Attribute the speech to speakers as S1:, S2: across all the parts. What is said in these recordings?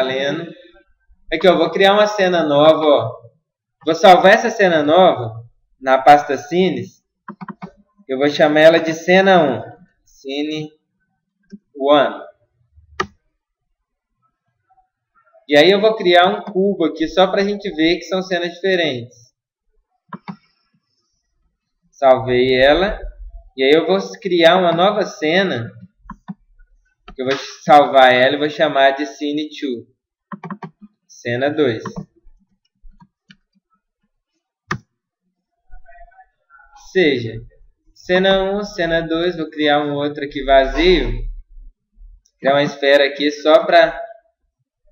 S1: Valendo. Aqui, ó, vou criar uma cena nova, ó. Vou salvar essa cena nova na pasta Scenes. Eu vou chamar ela de cena 1. Scene 1. E aí eu vou criar um cubo aqui só para a gente ver que são cenas diferentes. Salvei ela. E aí eu vou criar uma nova cena. Eu vou salvar ela e vou chamar de Scene 2. Cena 2. Ou seja, cena 1, cena 2, vou criar um outro aqui vazio. Criar uma esfera aqui só para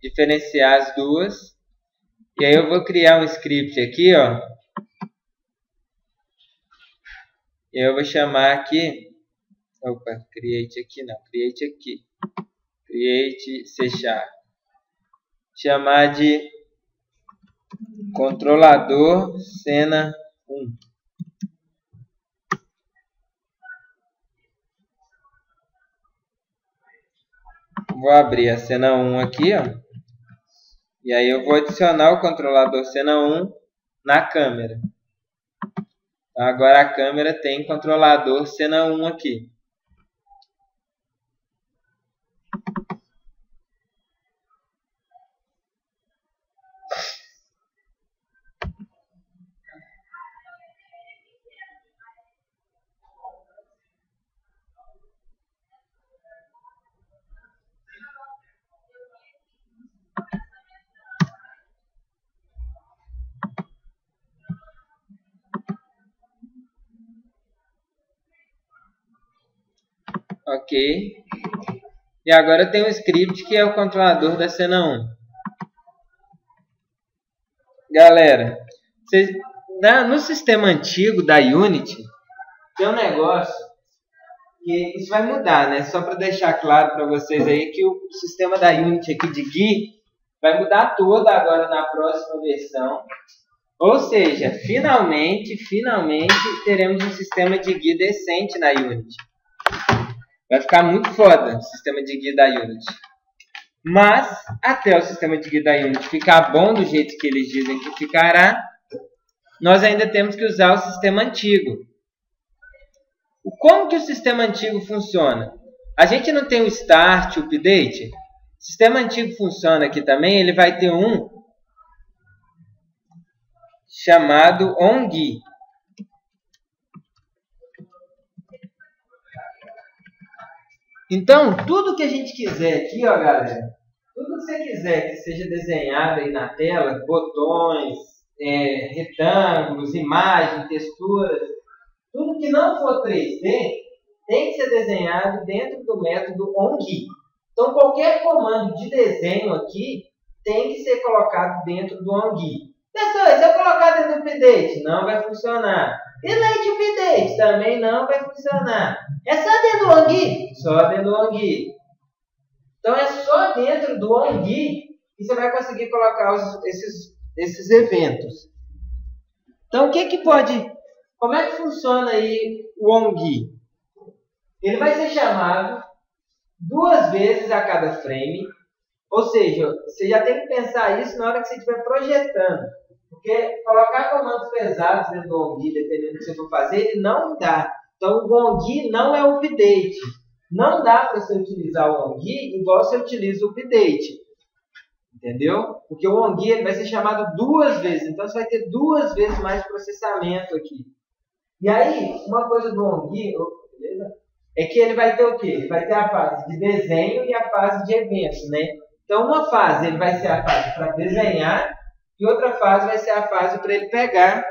S1: diferenciar as duas. E aí eu vou criar um script aqui, ó. E eu vou chamar aqui. Opa, create aqui não, create aqui. Create C#. Chamar de controlador cena 1. Vou abrir a cena 1 aqui, ó. E aí eu vou adicionar o controlador cena 1 na câmera. Então agora a câmera tem controlador cena 1 aqui. Ok. E agora tem um script que é o controlador da cena 1. Galera, no sistema antigo da Unity, tem um negócio que isso vai mudar, né? Só para deixar claro para vocês aí que o sistema da Unity aqui de GUI vai mudar todo agora na próxima versão. Ou seja, finalmente teremos um sistema de GUI decente na Unity. Vai ficar muito foda o sistema de GUI da Unity. Mas, até o sistema de GUI da Unity ficar bom do jeito que eles dizem que ficará, nós ainda temos que usar o sistema antigo. Como que o sistema antigo funciona? A gente não tem o start, o update. O sistema antigo funciona aqui também, ele vai ter um chamado onGUI. Então, tudo que a gente quiser aqui, ó, galera, tudo que você quiser que seja desenhado aí na tela, botões, retângulos, imagens, texturas, tudo que não for 3D tem que ser desenhado dentro do método onGUI. Então, qualquer comando de desenho aqui tem que ser colocado dentro do onGUI. Pessoal, se eu colocar dentro do update, não vai funcionar. Delete update também não vai funcionar. É só dentro do onGUI? Só dentro do onGUI. Então, é só dentro do onGUI que você vai conseguir colocar esses eventos. Então, o que que pode... Como é que funciona aí o onGUI? Ele vai ser chamado 2 vezes a cada frame. Ou seja, você já tem que pensar isso na hora que você estiver projetando. Porque colocar comandos pesados dentro do onGUI, dependendo do que você for fazer, ele não dá. Então, o onGUI não é o update. Não dá para você utilizar o onGUI igual você utiliza o update. Entendeu? Porque o onGUI ele vai ser chamado 2 vezes. Então, você vai ter 2 vezes mais processamento aqui. E aí, uma coisa do onGUI, beleza? É que ele vai ter o quê? Ele vai ter a fase de desenho e a fase de eventos, né? Então, uma fase ele vai ser a fase para desenhar e outra fase vai ser a fase para ele pegar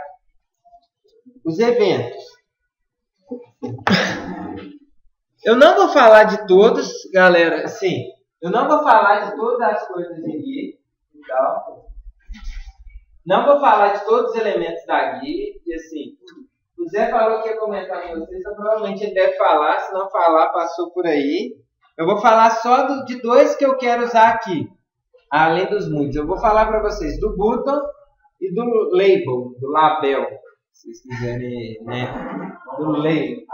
S1: os eventos. Eu não vou falar de todos, galera, sim. Eu não vou falar de todas as coisas de GUI. Então, não vou falar de todos os elementos da GUI. E assim, o Zé falou que ia comentar com vocês, então provavelmente ele deve falar. Se não falar, passou por aí. Eu vou falar só de 2 que eu quero usar aqui, além dos muitos. Eu vou falar para vocês do button e do label, do label, se vocês quiserem, né? Do label.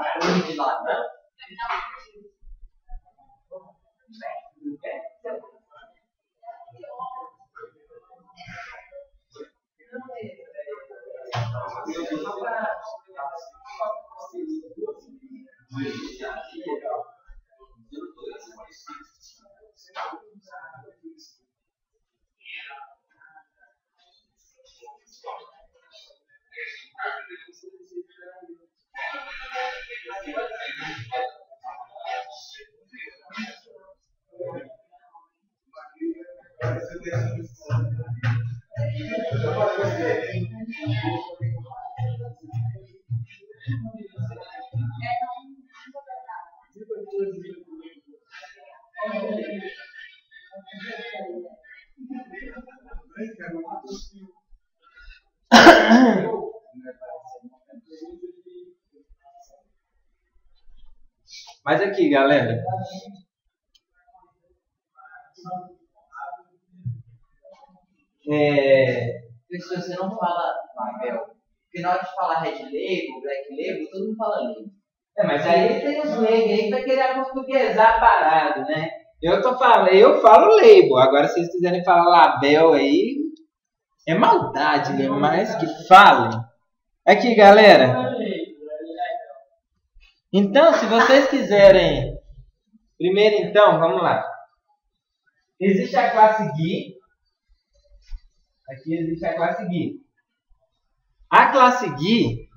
S1: Mas aqui, galera.
S2: Se você não fala label, porque na hora de falar red label, black label, todo mundo fala label.
S1: Mas aí tem uns leigos aí que vai querer portuguesar a parada, né? Eu falo label. Agora, se vocês quiserem falar label aí, é maldade, né? Mas que falem. Aqui, galera. Então, se vocês quiserem... Primeiro, então, vamos lá. Existe a classe GUI. Aqui existe a classe GUI. A classe GUI,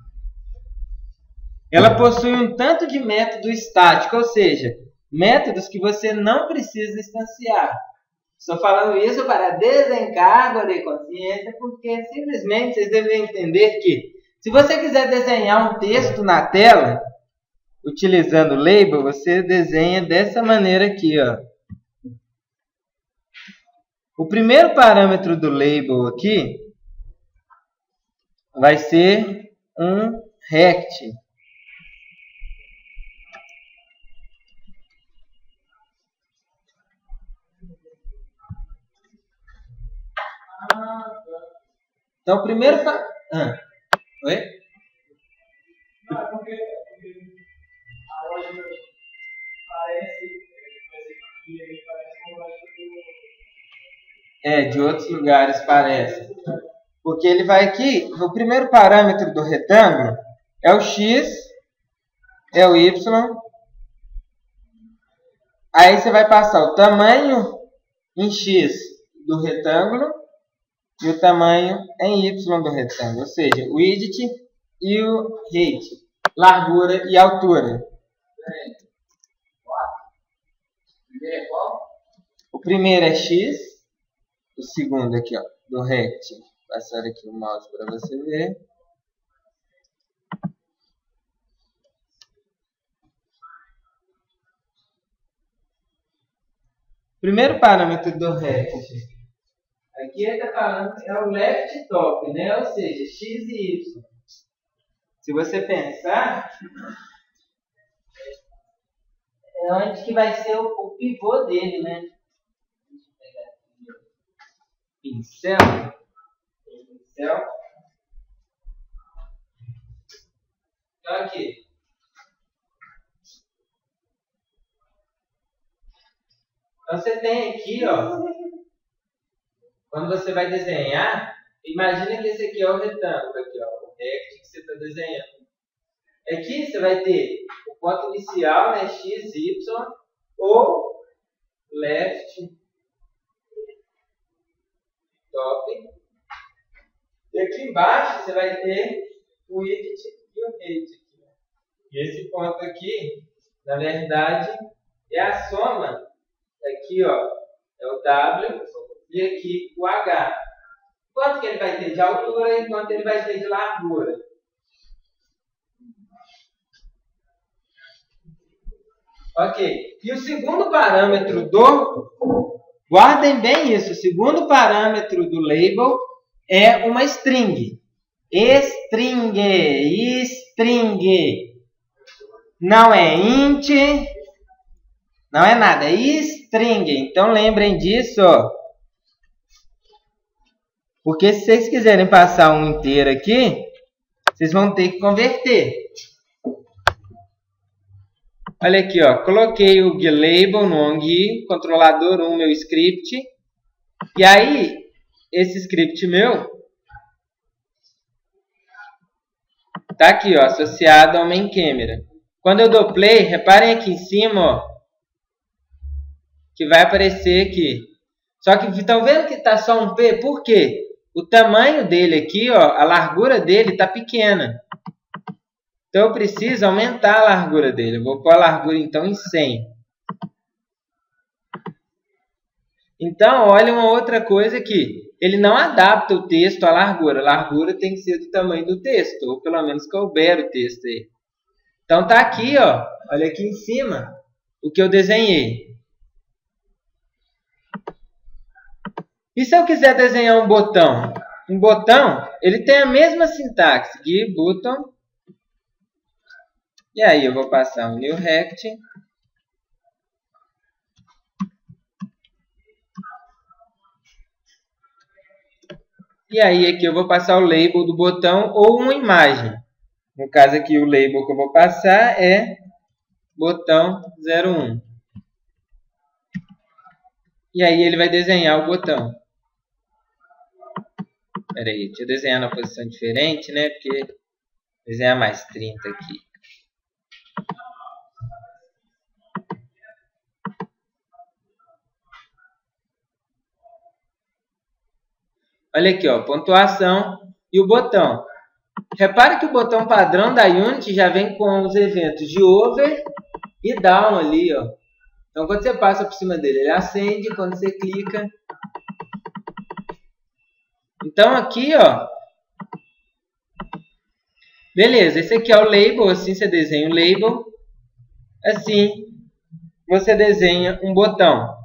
S1: ela possui um tanto de método estático, ou seja, métodos que você não precisa instanciar. Estou falando isso para desencargo de consciência, porque simplesmente vocês devem entender que, se você quiser desenhar um texto na tela, utilizando label, você desenha dessa maneira aqui, ó. O primeiro parâmetro do label aqui vai ser um rect. Então, o primeiro... Oi?
S3: Porque a loja parece uma loja
S1: de outros lugares parece. Porque ele vai aqui, o primeiro parâmetro do retângulo é o x, é o y. Aí você vai passar o tamanho em x do retângulo e o tamanho em y do retângulo. Ou seja, o width e o height, largura e altura. O primeiro é x, o segundo aqui, ó, do rect. Vou passar aqui o mouse para você ver. Primeiro parâmetro do rect. Aqui ele está falando é o left top, né? Ou seja, x e y. Se você pensar, é onde que vai ser o pivô dele, né? Deixa eu pegar aqui. Pincel. Então aqui. Então você tem aqui, ó. Quando você vai desenhar, imagina que esse aqui é o retângulo, aqui, ó, o rect que você está desenhando. Aqui você vai ter o ponto inicial, né, x, y, ou left, top. E aqui embaixo você vai ter o width e o height. E esse ponto aqui, na verdade, é a soma. Aqui, ó, é o W. E aqui o H. Quanto que ele vai ter de altura e quanto ele vai ter de largura. Ok. E o segundo parâmetro do... Guardem bem isso. O segundo parâmetro do label é uma string. String. Não é int. Não é nada. É string. Então lembrem disso, ó. Porque se vocês quiserem passar um inteiro aqui, vocês vão ter que converter. Olha aqui, ó. Coloquei o label no ONGui, controlador 1, meu script. E aí, esse script meu tá aqui, ó, associado ao main camera. Quando eu dou play, reparem aqui em cima, ó, que vai aparecer aqui. Só que estão vendo que tá só um P? Por quê? O tamanho dele aqui, ó, a largura dele tá pequena. Então eu preciso aumentar a largura dele. Eu vou pôr a largura então em 100. Então, olha uma outra coisa aqui. Ele não adapta o texto à largura. A largura tem que ser do tamanho do texto, ou pelo menos couber o texto aí. Então tá aqui, ó. Olha aqui em cima o que eu desenhei. E se eu quiser desenhar um botão? Um botão, ele tem a mesma sintaxe. Give button. E aí eu vou passar um new rect. E aí aqui eu vou passar o label do botão ou uma imagem. No caso aqui o label que eu vou passar é botão 01. E aí ele vai desenhar o botão. Espera aí, deixa eu desenhar na posição diferente, né? Porque desenhar mais 30 aqui. Olha aqui, ó, pontuação e o botão. Repare que o botão padrão da Unity já vem com os eventos de over e down ali, ó. Então, quando você passa por cima dele, ele acende. Quando você clica... Então, aqui, ó... Beleza, esse aqui é o label. Assim você desenha o label. Assim, você desenha um botão.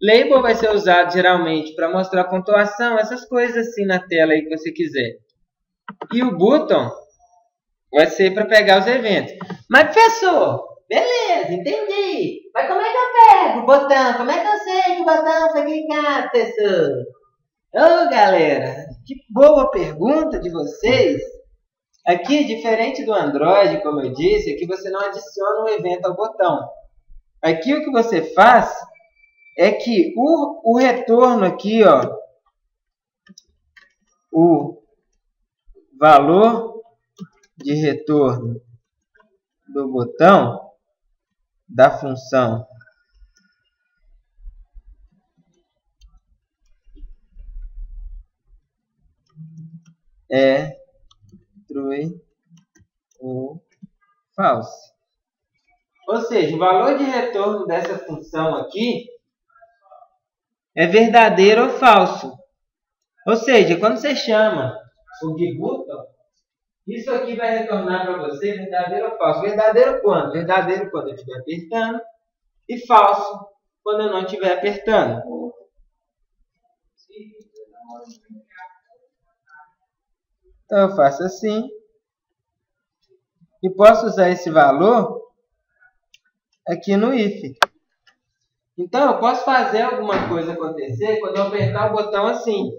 S1: Label vai ser usado, geralmente, para mostrar a pontuação. Essas coisas assim na tela aí que você quiser. E o button vai ser para pegar os eventos. Mas, professor... Beleza, entendi. Mas como é que eu pego o botão? Como é que eu sei que o botão foi clicado, professor? Ô, galera, que boa pergunta de vocês. Aqui, diferente do Android, como eu disse, aqui você não adiciona um evento ao botão. Aqui o que você faz é que o retorno aqui, ó, o valor de retorno do botão da função é true ou false. Ou seja, o valor de retorno dessa função aqui é verdadeiro ou falso. Ou seja, quando você chama o gibutton, isso aqui vai retornar para você verdadeiro ou falso. Verdadeiro quando? Verdadeiro quando eu estiver apertando. E falso quando eu não estiver apertando. Então eu faço assim. E posso usar esse valor aqui no if. Então eu posso fazer alguma coisa acontecer quando eu apertar o botão assim.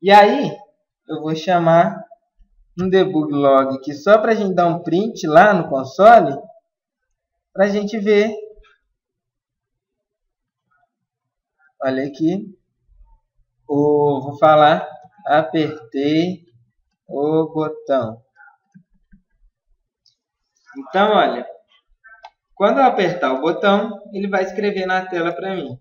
S1: E aí eu vou chamar um debug log aqui só para a gente dar um print lá no console. Para a gente ver. Olha aqui. Vou falar. Apertei o botão. Então, olha. Quando eu apertar o botão, ele vai escrever na tela para mim.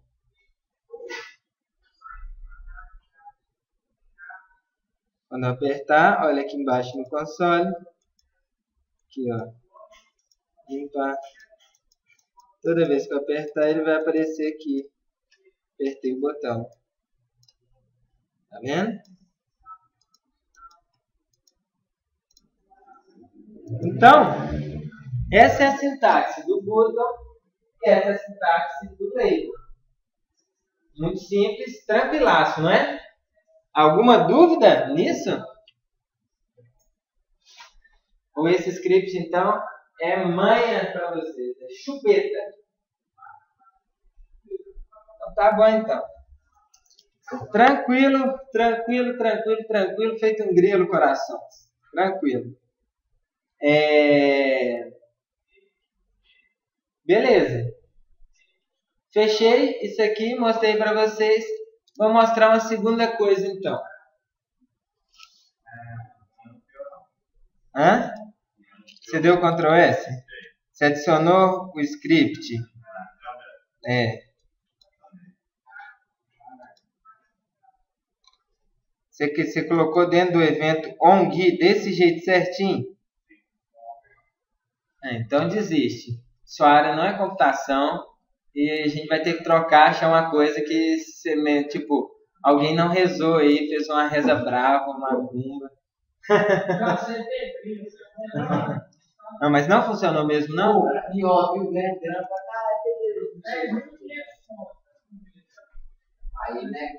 S1: Quando eu apertar, olha aqui embaixo no console. Aqui, ó. Limpar. Toda vez que eu apertar, ele vai aparecer aqui. Apertei o botão. Tá vendo? Então, essa é a sintaxe do button e essa é a sintaxe do label. Muito simples, tranquilaço, não é? Alguma dúvida nisso? Ou esse script, então, é manha para vocês, é chupeta. Então, tá bom, então. Tranquilo, tranquilo, tranquilo, tranquilo, feito um grilo, coração. Tranquilo. Beleza. Fechei isso aqui, mostrei para vocês. Vou mostrar uma segunda coisa, então. Hã? Você deu Ctrl S? Você adicionou o script? Você colocou dentro do evento onGui desse jeito certinho? Então desiste. Sua área não é computação e a gente vai ter que trocar, achar uma coisa que, tipo, alguém não rezou aí, fez uma reza brava, uma bumba. Não, mas não funcionou mesmo, não?
S2: Pior, viu? Grande grana pra caralho. Aí, né?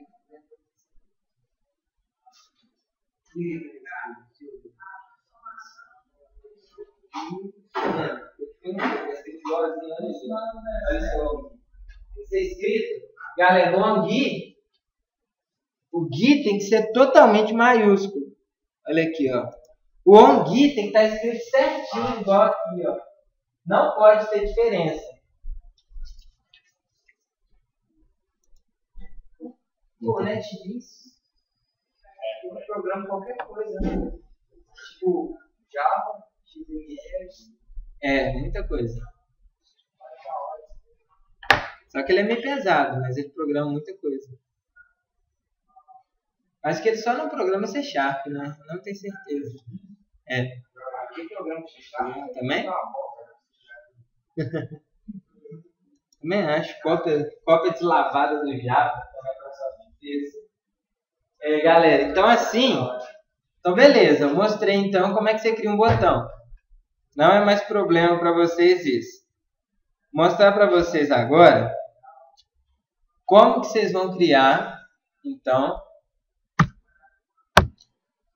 S1: Ser escrito, galera, o GUI tem que ser totalmente maiúsculo. Olha aqui, ó. O ONGUI tem que estar escrito certinho, igual aqui, ó. Não pode ter diferença.
S2: Pô, Netflix eu programo qualquer coisa, né? Tipo, Java, XML.
S1: Muita coisa. Só que ele é meio pesado, mas ele programa muita coisa. Acho que ele só não programa C#, né? Não tenho certeza.
S2: Que programa C#?
S1: Também? Também acho. Cópia deslavada do Java. Galera, então assim... Então beleza, eu mostrei então como é que você cria um botão. Não é mais problema para vocês isso. Vou mostrar para vocês agora como que vocês vão criar, então,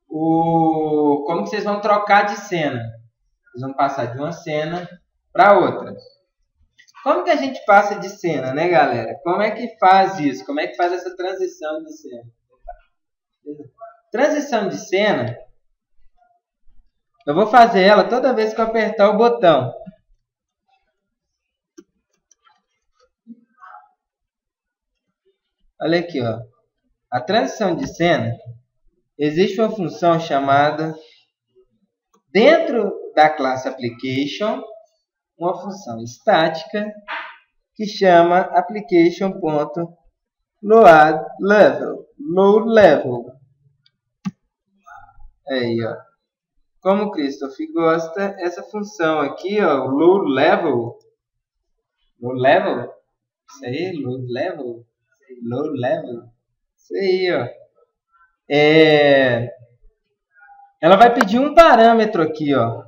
S1: como que vocês vão trocar de cena. Vocês vão passar de uma cena para outra. Como que a gente passa de cena, né, galera? Como é que faz isso? Como é que faz essa transição de cena? Transição de cena, eu vou fazer ela toda vez que eu apertar o botão. Olha aqui, ó. A transição de cena, existe uma função chamada, dentro da classe Application, uma função estática que chama application.loadLevel. Aí, ó. Como o Christoph gosta, essa função aqui, ó, loadLevel. LoadLevel? Isso aí, loadLevel. Isso aí, ó. Ela vai pedir um parâmetro aqui, ó.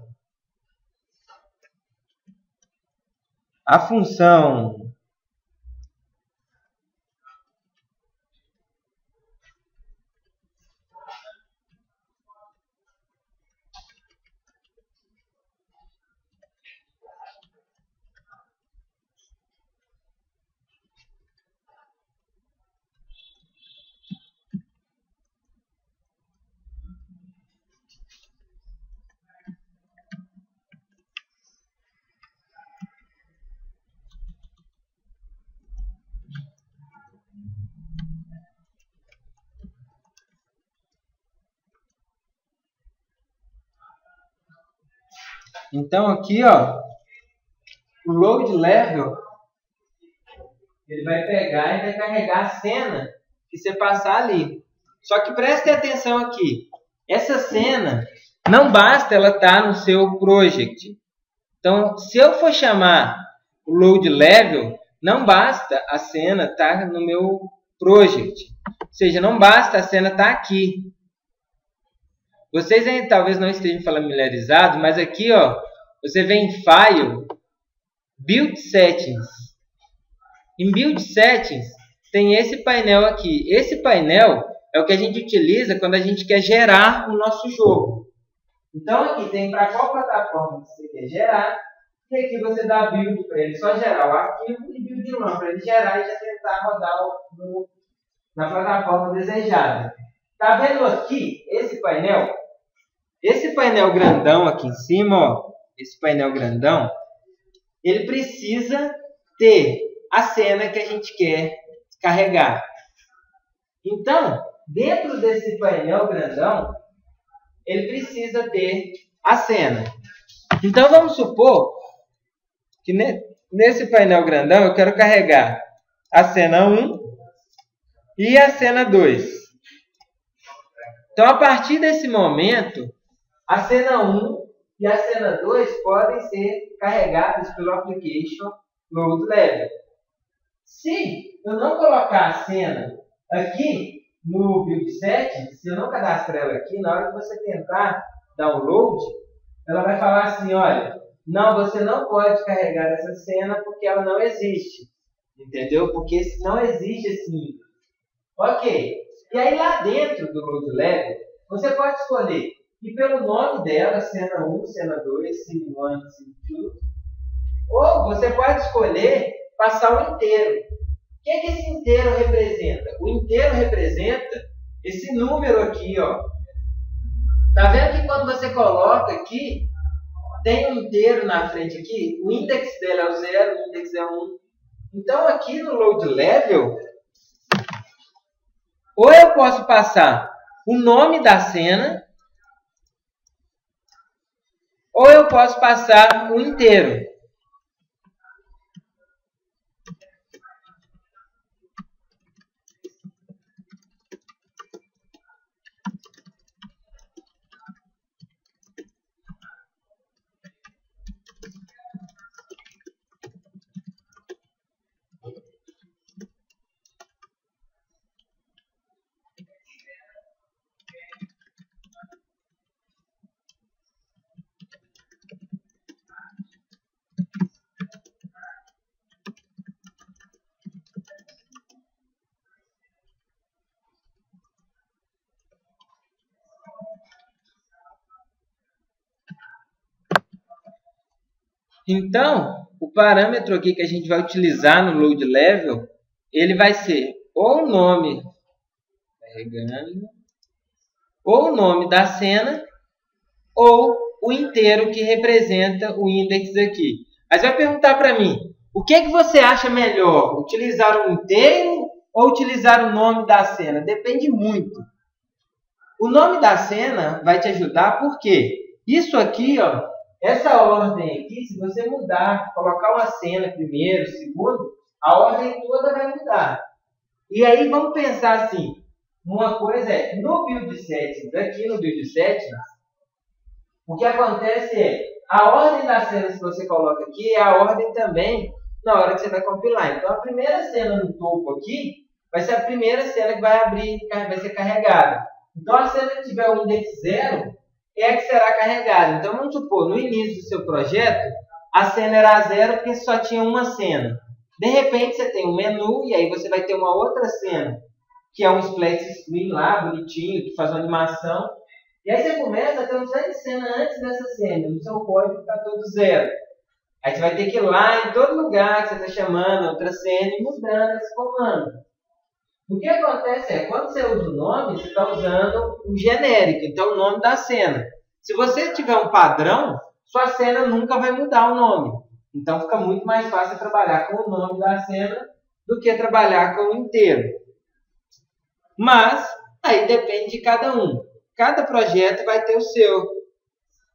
S1: A função Então aqui, ó, o load level, ele vai pegar e vai carregar a cena que você passar ali. Só que preste atenção aqui, essa cena não basta ela estar no seu project. Então, se eu for chamar o load level, não basta a cena estar no meu project. Ou seja, não basta a cena estar aqui. Vocês aí talvez não estejam familiarizados, mas aqui, ó, você vem em File, Build Settings. Em Build Settings tem esse painel aqui. Esse painel é o que a gente utiliza quando a gente quer gerar o nosso jogo. Então aqui tem para qual plataforma você quer gerar, e aqui você dá Build para ele só gerar o arquivo e Build Run para ele gerar e já tentar rodar na plataforma desejada. Tá vendo aqui esse painel? Esse painel grandão aqui em cima, ó, esse painel grandão, ele precisa ter a cena que a gente quer carregar. Então, dentro desse painel grandão, ele precisa ter a cena. Então, vamos supor que nesse painel grandão eu quero carregar a cena 1 e a cena 2. Então, a partir desse momento, a cena 1 e a cena 2 podem ser carregadas pelo application load level. Se eu não colocar a cena aqui no build set, se eu não cadastrar ela aqui, na hora que você tentar download, ela vai falar assim, olha, não, você não pode carregar essa cena porque ela não existe. Entendeu? Porque não existe esse nível. Ok. E aí lá dentro do load level, você pode escolher ir pelo nome dela, cena 1, cena 2, scene 1, scene 2. Ou você pode escolher passar o inteiro. O que esse inteiro representa? O inteiro representa esse número aqui, ó. Tá vendo que quando você coloca aqui, tem um inteiro na frente aqui, o index dela é o 0, o index é 1. Então aqui no load level, ou eu posso passar o nome da cena, ou eu posso passar o inteiro. Então, o parâmetro aqui que a gente vai utilizar no load level, ele vai ser ou o nome, ou o nome da cena, ou o inteiro que representa o index aqui. Mas vai perguntar para mim, o que você acha melhor? Utilizar o inteiro ou utilizar o nome da cena? Depende muito. O nome da cena vai te ajudar porque isso aqui, ó, essa ordem aqui, se você mudar, colocar uma cena primeiro, segundo, a ordem toda vai mudar. E aí vamos pensar assim, uma coisa é, no build settings, aqui no build settings, o que acontece é, a ordem das cenas que você coloca aqui é a ordem também na hora que você vai compilar. Então a primeira cena no topo aqui, vai ser a primeira cena que vai abrir, vai ser carregada. Então a cena que tiver o index 0, é a que será carregada. Então, vamos supor, no início do seu projeto, a cena era 0 porque só tinha uma cena. De repente, você tem um menu e aí você vai ter uma outra cena, que é um splash screen lá, bonitinho, que faz uma animação. E aí você começa a ter um monte de cena antes dessa cena. O seu código está todo 0. Aí você vai ter que ir lá em todo lugar que você está chamando outra cena e mudando esse comando. O que acontece é, quando você usa o nome, você está usando um genérico, então o nome da cena. Se você tiver um padrão, sua cena nunca vai mudar o nome. Então fica muito mais fácil trabalhar com o nome da cena do que trabalhar com o inteiro. Mas, aí depende de cada um. Cada projeto vai ter o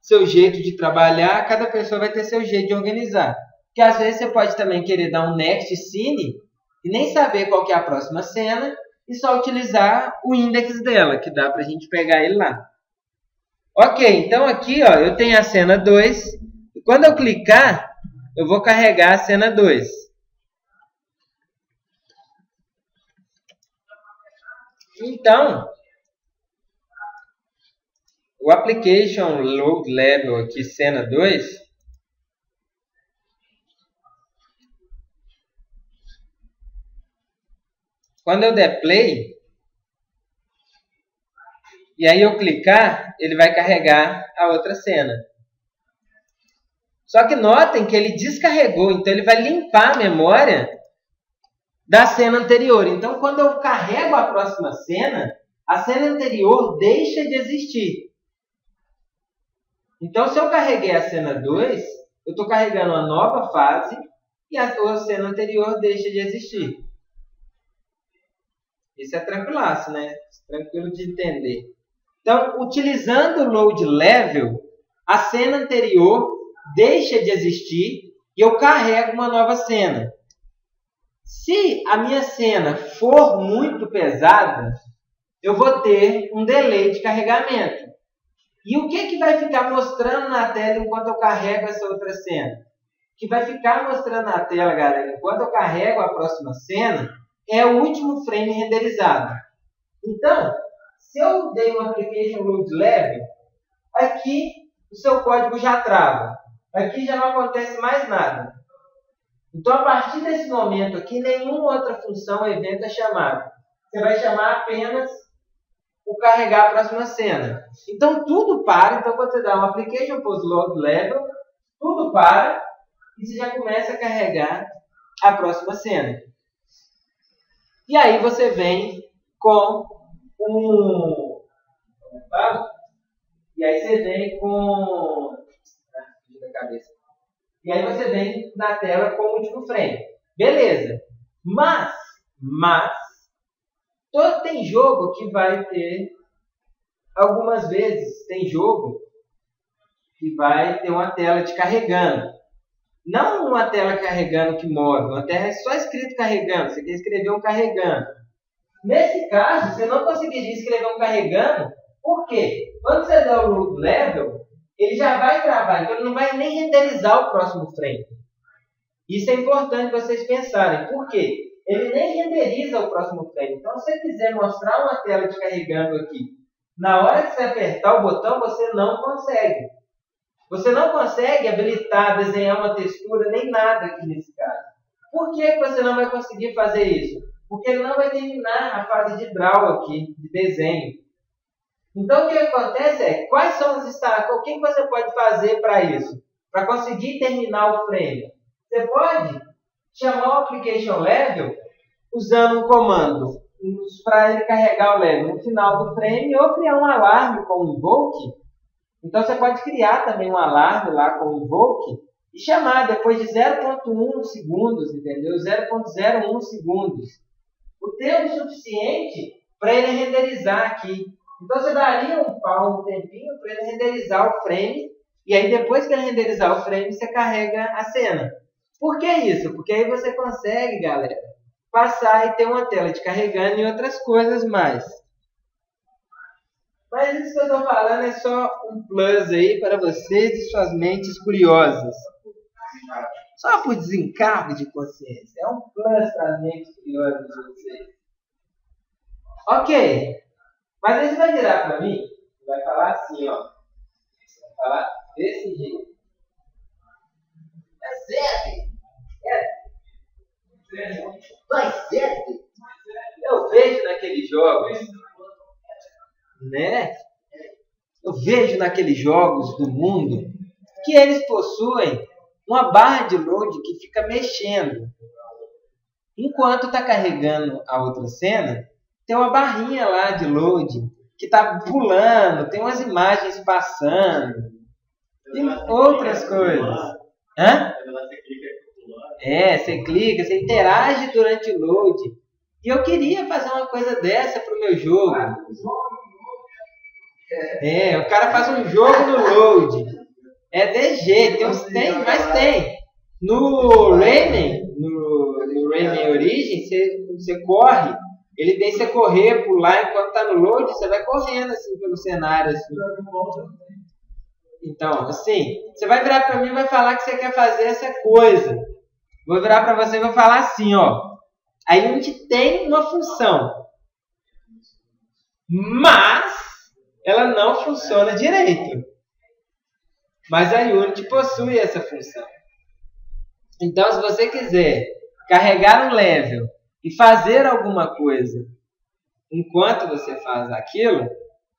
S1: seu jeito de trabalhar, cada pessoa vai ter seu jeito de organizar. Porque às vezes você pode também querer dar um next scene e nem saber qual que é a próxima cena e só utilizar o index dela, que dá para a gente pegar ele lá. Ok, então aqui ó, eu tenho a cena 2 e quando eu clicar, eu vou carregar a cena 2. Então, o application load level aqui, cena 2, quando eu der play, e aí eu clicar, ele vai carregar a outra cena. Só que notem que ele descarregou, então ele vai limpar a memória da cena anterior. Então, quando eu carrego a próxima cena, a cena anterior deixa de existir. Então, se eu carreguei a cena 2, eu estou carregando uma nova fase e a cena anterior deixa de existir. Isso é tranquilaço, né? Tranquilo de entender. Então, utilizando o load level, a cena anterior deixa de existir e eu carrego uma nova cena. Se a minha cena for muito pesada, eu vou ter um delay de carregamento. E o que vai ficar mostrando na tela enquanto eu carrego essa outra cena? O que vai ficar mostrando na tela, galera, enquanto eu carrego a próxima cena, é o último frame renderizado. Então, se eu dei um application load level, aqui o seu código já trava. Aqui já não acontece mais nada. Então, a partir desse momento aqui, nenhuma outra função ou evento é chamado. Você vai chamar apenas o carregar a próxima cena. Então, tudo para. Então, quando você dá um application post load level, tudo para e você já começa a carregar a próxima cena. E aí você vem com E aí você vem com... E aí você vem na tela com o último frame. Beleza. Mas tem jogo que vai ter... Algumas vezes tem jogo que vai ter uma tela te carregando. Não uma tela carregando que move. Uma tela é só escrito carregando. Você quer escrever um carregando. Nesse caso, você não conseguiria escrever um carregando. Por quê? Quando você der o load level, ele já vai travar. Então, ele não vai nem renderizar o próximo frame. Isso é importante vocês pensarem. Por quê? Ele nem renderiza o próximo frame. Então, se você quiser mostrar uma tela te carregando aqui, na hora que você apertar o botão, você não consegue. Você não consegue habilitar, desenhar uma textura, nem nada aqui nesse caso. Por que você não vai conseguir fazer isso? Porque ele não vai terminar a fase de draw aqui, de desenho. Então, o que acontece é, quais são os estágios? O que você pode fazer para isso? Para conseguir terminar o frame? Você pode chamar o application level usando um comando para ele carregar o level no final do frame ou criar um alarme com o invoke. Então, você pode criar também um alarme lá com o invoke e chamar depois de 0.1 segundos, entendeu? 0.01 segundos. O tempo suficiente para ele renderizar aqui. Então, você daria um tempinho para ele renderizar o frame. E aí, depois que ele renderizar o frame, você carrega a cena. Por que isso? Porque aí você consegue, galera, passar e ter uma tela de carregando e outras coisas mais. Mas isso que eu estou falando é só um plus aí para vocês e suas mentes curiosas. Só por desencargo de consciência. É um plus para as mentes curiosas de vocês. Ok. Mas aí você vai virar para mim e vai falar assim, ó. Vai falar desse jeito. É sério. Mas sério. Eu vejo naqueles jogos, né? Eu vejo naqueles jogos do mundo que eles possuem uma barra de load que fica mexendo. Enquanto está carregando a outra cena, tem uma barrinha lá de load que está pulando, tem umas imagens passando, tem outras coisas. Hã? Você clica, você interage durante o load. E eu queria fazer uma coisa dessa para o meu jogo. O cara faz um jogo no load. É DG, mas tem. No Rayman Origin, você corre. Ele deixa você correr, pular enquanto tá no load, você vai correndo assim pelo cenário. Assim. Então, assim, você vai virar para mim e vai falar que você quer fazer essa coisa. Vou virar para você e vou falar assim, ó. A Unity tem uma função, mas ela não funciona direito. Mas a Unity possui essa função. Então, se você quiser carregar um level e fazer alguma coisa enquanto você faz aquilo,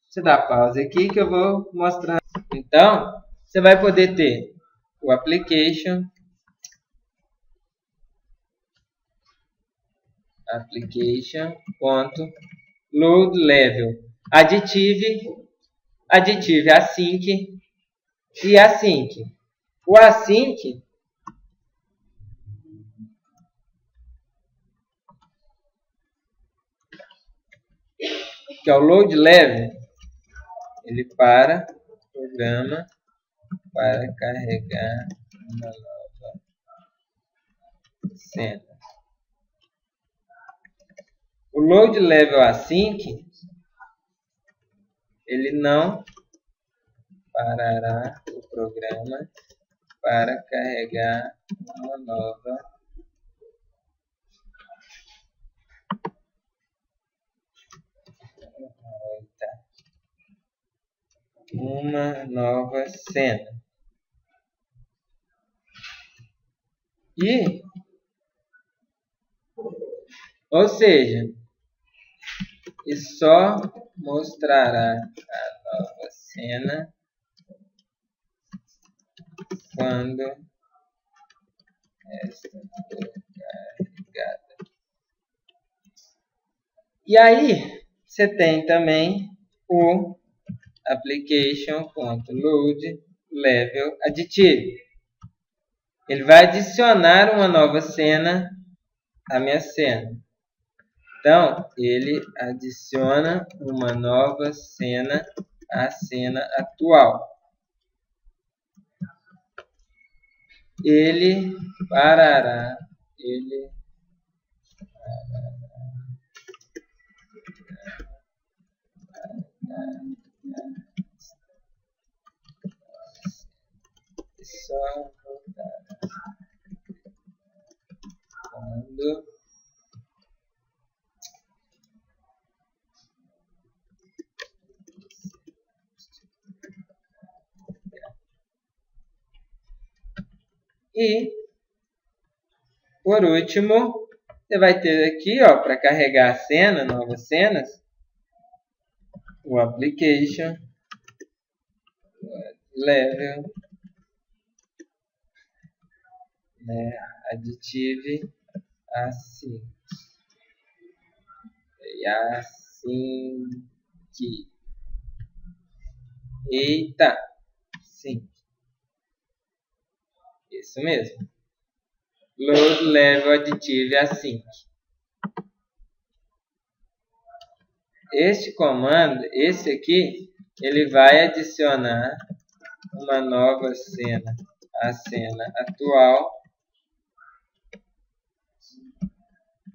S1: você dá pausa aqui que eu vou mostrar. Então, você vai poder ter o application load level additive async e async. O async que é o load level, ele para o programa para carregar uma nova cena. O load level async, ele não parará o programa para carregar uma nova cena. E, ou seja, e só mostrará a nova cena quando esta for carregada. E aí, você tem também o application.loadLevelAdditive. Ele vai adicionar uma nova cena à minha cena. Então, ele adiciona uma nova cena à cena atual. Ele parará. Só voltará quando e por último você vai ter aqui, ó, para carregar a cena, novas cenas, o application level additive assim que eita sim, isso mesmo, load level additive assim. Este comando, esse aqui, ele vai adicionar uma nova cena à cena atual,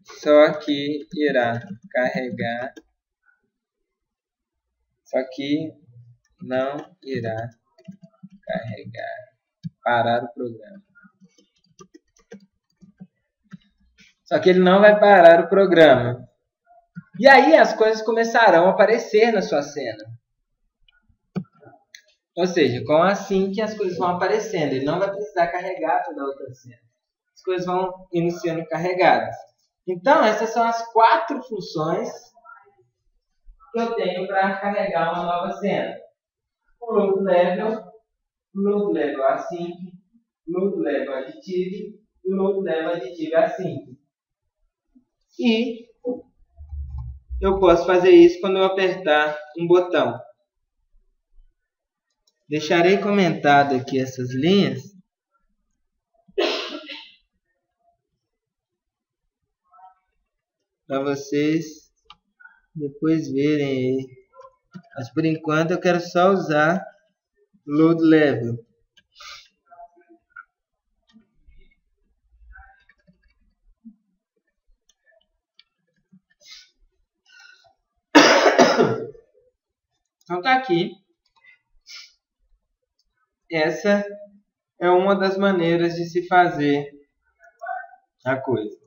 S1: só que irá carregar, só que não irá carregar, parar o programa. Só que ele não vai parar o programa. E aí as coisas começarão a aparecer na sua cena. Ou seja, com assim que as coisas vão aparecendo. Ele não vai precisar carregar toda a outra cena. As coisas vão indo sendo carregadas. Então, essas são as 4 funções que eu tenho para carregar uma nova cena. O load level async, load level additive e load level additive async. E eu posso fazer isso quando eu apertar um botão. Deixarei comentado aqui essas linhas. Para vocês depois verem aí. Mas por enquanto eu quero só usar load level. Então tá aqui. Essa é uma das maneiras de se fazer a coisa.